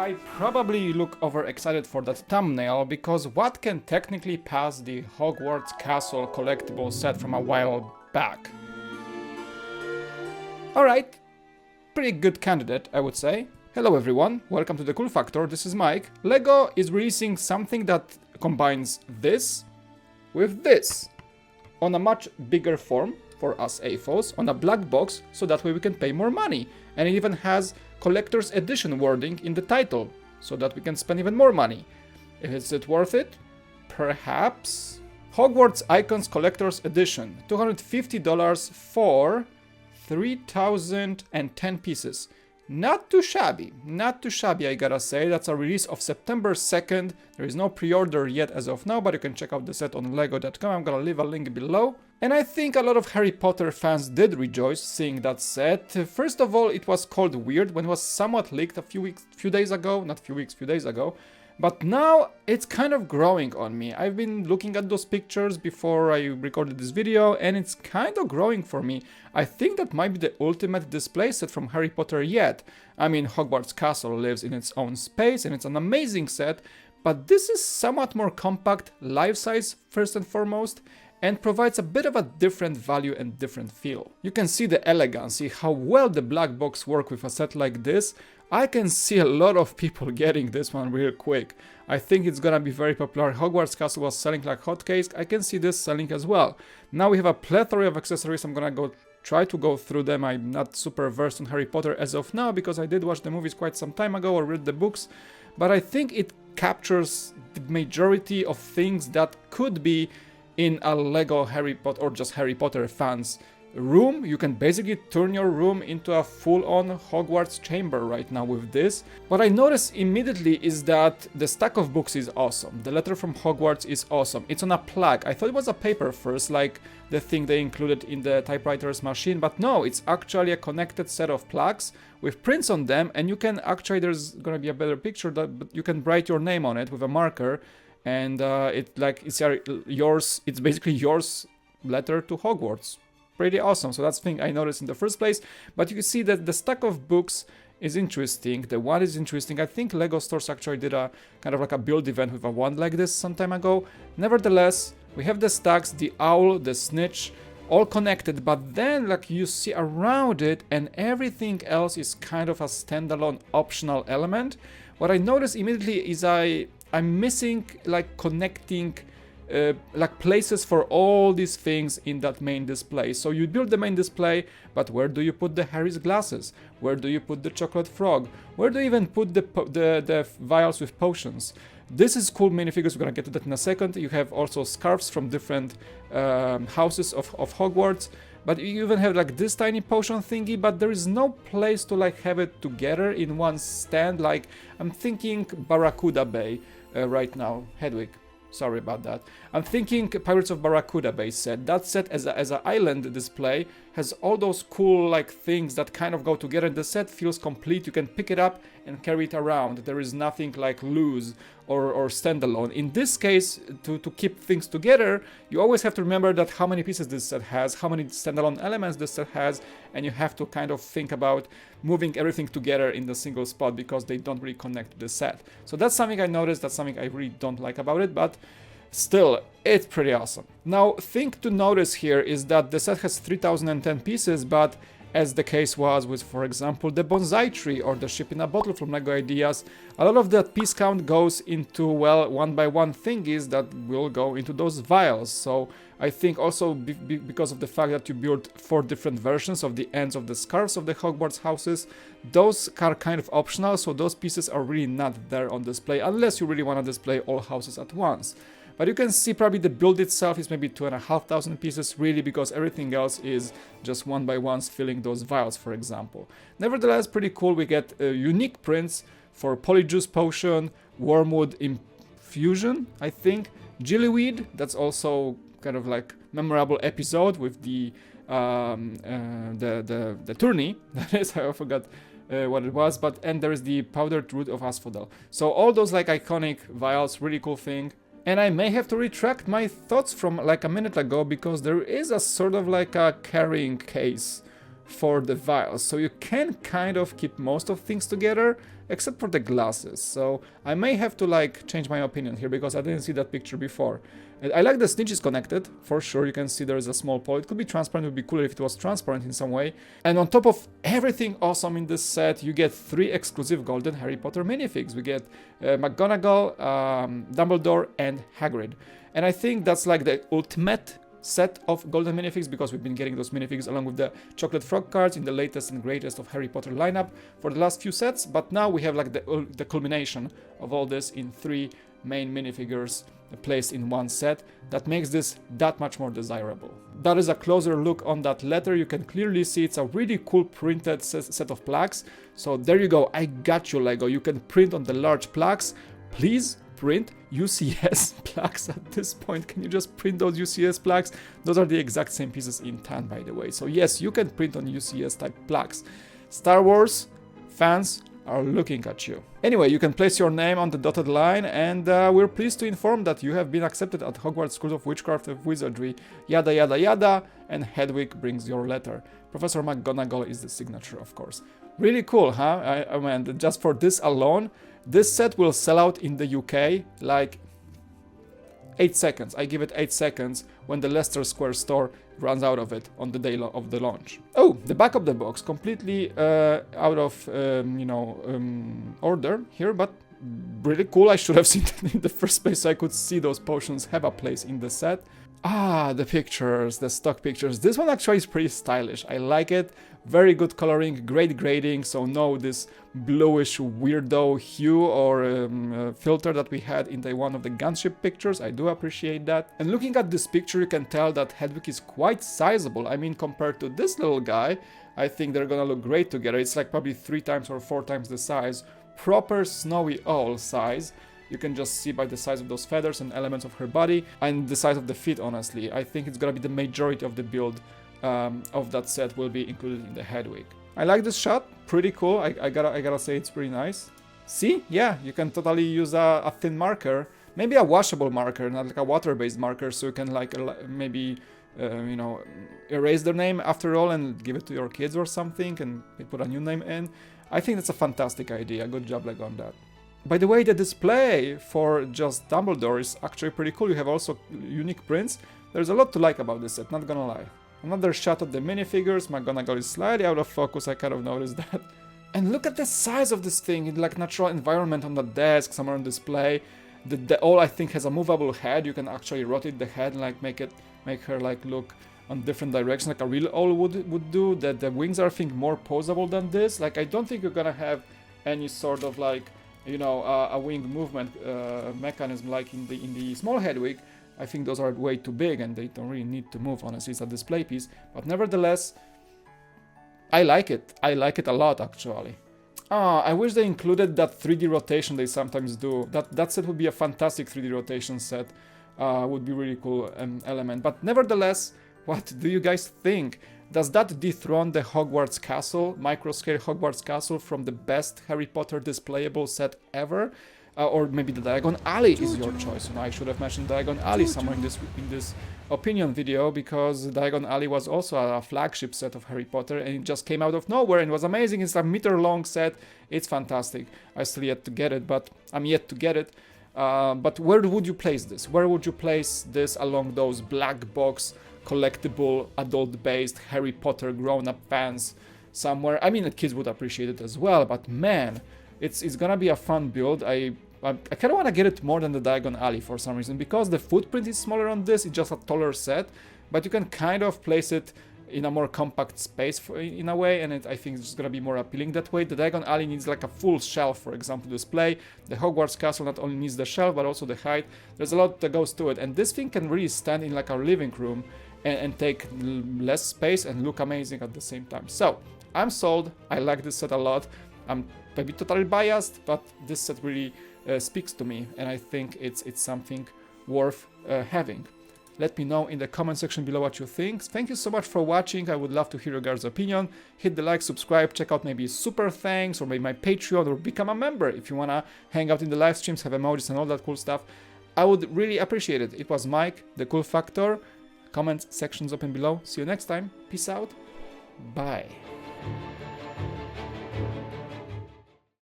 I probably look overexcited for that thumbnail because what can technically pass the Hogwarts Castle collectible set from a while back? Alright, pretty good candidate, I would say. Hello everyone, welcome to the Cool Factor, this is Mike. LEGO is releasing something that combines this with this on a much bigger form for us AFOs, on a black box, so that way we can pay more money. And it even has Collector's Edition wording in the title, so that we can spend even more money. Is it worth it? Perhaps. Hogwarts Icons Collectors Edition, $250 for 3,010 pieces. Not too shabby, I gotta say. That's a release of September 2nd. There is no pre-order yet as of now, but you can check out the set on lego.com. I'm gonna leave a link below. And I think a lot of Harry Potter fans did rejoice seeing that set. First of all, it was called weird when it was somewhat leaked a few days ago. But now it's kind of growing on me. I've been looking at those pictures before I recorded this video and it's kind of growing for me. I think that might be the ultimate display set from Harry Potter yet. I mean, Hogwarts Castle lives in its own space and it's an amazing set, but this is somewhat more compact, life-size first and foremost, and provides a bit of a different value and different feel. You can see the elegance, see how well the black box works with a set like this. I can see a lot of people getting this one real quick. I think it's gonna be very popular. Hogwarts Castle was selling like hotcakes. I can see this selling as well. Now we have a plethora of accessories. I'm gonna try to go through them. I'm not super versed on Harry Potter as of now because I did watch the movies quite some time ago or read the books. But I think it captures the majority of things that could be in a LEGO Harry Potter or just Harry Potter fans room. You can basically turn your room into a full-on Hogwarts chamber right now with this. What I noticed immediately is that the stack of books is awesome. The letter from Hogwarts is awesome. It's on a plaque. I thought it was a paper first, like the thing they included in the typewriter's machine, but no, it's actually a connected set of plaques with prints on them, and you can actually, there's gonna be a better picture, but you can write your name on it with a marker, and it's yours. It's basically yours letter to Hogwarts. Pretty awesome. So that's the thing I noticed in the first place. But you can see that the stack of books is interesting. The wand is interesting. I think LEGO stores actually did a kind of like a build event with a wand like this some time ago. Nevertheless, we have the stacks, the owl, the snitch, all connected. But then like you see around it and everything else is kind of a standalone optional element. What I noticed immediately is I'm missing like connecting like places for all these things in that main display. So you build the main display, but where do you put the Harry's glasses? Where do you put the chocolate frog? Where do you even put the vials with potions? This is cool minifigures, we're gonna get to that in a second. You have also scarves from different houses of Hogwarts, but you even have like this tiny potion thingy, but there is no place to like have it together in one stand. Like I'm thinking Barracuda Bay right now, Hedwig. Sorry about that. I'm thinking Pirates of Barracuda Bay set. That set as an island display has all those cool like things that kind of go together. The set feels complete. You can pick it up and carry it around. There is nothing like loose or standalone. In this case, to keep things together, you always have to remember that how many pieces this set has, how many standalone elements this set has, and you have to kind of think about moving everything together in the single spot because they don't really connect to the set. So that's something I noticed, that's something I really don't like about it, but still, it's pretty awesome. Now, thing to notice here is that the set has 3,010 pieces, but as the case was with, for example, the bonsai tree or the ship in a bottle from LEGO Ideas, a lot of that piece count goes into, well, one by one thingies that will go into those vials. So I think also because of the fact that you built 4 different versions of the ends of the scarves of the Hogwarts houses, those are kind of optional, so those pieces are really not there on display unless you really want to display all houses at once. But you can see probably the build itself is maybe 2,500 pieces really, because everything else is just one by ones filling those vials, for example. Nevertheless, pretty cool. We get unique prints for Polyjuice Potion, Wormwood Infusion, I think, Gillyweed. That's also kind of like memorable episode with the tourney. That is, I forgot what it was. And there is the powdered root of asphodel. So all those like iconic vials, really cool thing. And I may have to retract my thoughts from like a minute ago, because there is a sort of like a carrying case for the vials, so you can kind of keep most of things together except for the glasses. So I may have to like change my opinion here because I didn't see that picture before. And I like the Snitch is connected, for sure. You can see there is a small pole. It could be transparent, it would be cooler if it was transparent in some way. And on top of everything awesome in this set, you get 3 exclusive golden Harry Potter minifigs. We get McGonagall, Dumbledore, and Hagrid. And I think that's like the ultimate set of golden minifigs because we've been getting those minifigs along with the chocolate frog cards in the latest and greatest of Harry Potter lineup for the last few sets. But now we have like the culmination of all this in 3 main minifigures placed in one set. That makes this that much more desirable. That is a closer look on that letter. You can clearly see it's a really cool printed set of plaques. So there you go. I got you, Lego. You can print on the large plaques. Please print UCS plaques at this point. Can you just print those UCS plaques? Those are the exact same pieces in tan, by the way. So yes, you can print on UCS type plaques. Star Wars fans are looking at you. Anyway, you can place your name on the dotted line, and we're pleased to inform that you have been accepted at Hogwarts School of Witchcraft and Wizardry, yada yada yada, and Hedwig brings your letter. Professor McGonagall is the signature, of course. Really cool, huh? I mean, just for this alone, this set will sell out in the UK like 8 seconds. I give it 8 seconds when the Leicester Square store runs out of it on the day of the launch. Oh, the back of the box, completely out of, order here, but really cool. I should have seen that in the first place so I could see those potions have a place in the set. Ah, the pictures, the stock pictures. This one actually is pretty stylish. I like it. Very good coloring, great grading, so no this bluish weirdo hue or filter that we had in the one of the gunship pictures. I do appreciate that. And looking at this picture, you can tell that Hedwig is quite sizable. I mean, compared to this little guy, I think they're gonna look great together. It's like probably 3 times or 4 times the size. Proper snowy owl size. You can just see by the size of those feathers and elements of her body and the size of the feet, honestly. I think it's gonna be the majority of the build of that set will be included in the Hedwig. I like this shot, pretty cool. I gotta say it's pretty nice. See? Yeah, you can totally use a thin marker, maybe a washable marker, not like a water-based marker, so you can like maybe erase their name after all and give it to your kids or something and put a new name in. I think that's a fantastic idea. Good job, Lego, on that. By the way, the display for just Dumbledore is actually pretty cool. You have also unique prints. There's a lot to like about this set, not gonna lie. Another shot of the minifigures. McGonagall is slightly out of focus, I kind of noticed that. And look at the size of this thing in like natural environment on the desk, somewhere on display. The owl, I think, has a movable head. You can actually rotate the head and like make her like look on different directions like a real owl would do. That the wings are, I think, more posable than this. Like, I don't think you're gonna have any sort of like a wing movement mechanism like in the small Hedwig. I think those are way too big and they don't really need to move, honestly. It's a display piece, but nevertheless, I like it. I like it a lot, actually. I wish they included that 3D rotation they sometimes do. That set would be a fantastic 3D rotation set. Would be really cool element. But nevertheless, what do you guys think? Does that dethrone the Hogwarts Castle, microscale Hogwarts Castle, from the best Harry Potter displayable set ever? Or maybe the Diagon Alley is your choice. I should have mentioned Diagon Alley somewhere in this opinion video, because Diagon Alley was also a flagship set of Harry Potter and it just came out of nowhere and was amazing. It's a meter-long set. It's fantastic. I still yet to get it, but I'm yet to get it. But where would you place this? Where would you place this along those black box, collectible, adult-based Harry Potter grown-up fans somewhere? I mean, the kids would appreciate it as well, but man, it's gonna be a fun build. I kind of want to get it more than the Diagon Alley for some reason, because the footprint is smaller on this. It's just a taller set, but you can kind of place it in a more compact space in a way, and I think it's just gonna be more appealing that way. The Diagon Alley needs like a full shelf, for example, to display. The Hogwarts Castle not only needs the shelf, but also the height. There's a lot that goes to it, and this thing can really stand in like our living room and take less space and look amazing at the same time. So I'm sold. I like this set a lot. I'm maybe totally biased, but this set really speaks to me, and I think it's something worth having. Let me know in the comment section below what you think. Thank you so much for watching. I would love to hear your guys' opinion. Hit the like, subscribe, check out maybe super thanks or maybe my Patreon, or become a member if you wanna hang out in the live streams, have emojis and all that cool stuff. I would really appreciate it. It was Mike, the Cool Factor. Comment sections open below. See you next time. Peace out. Bye.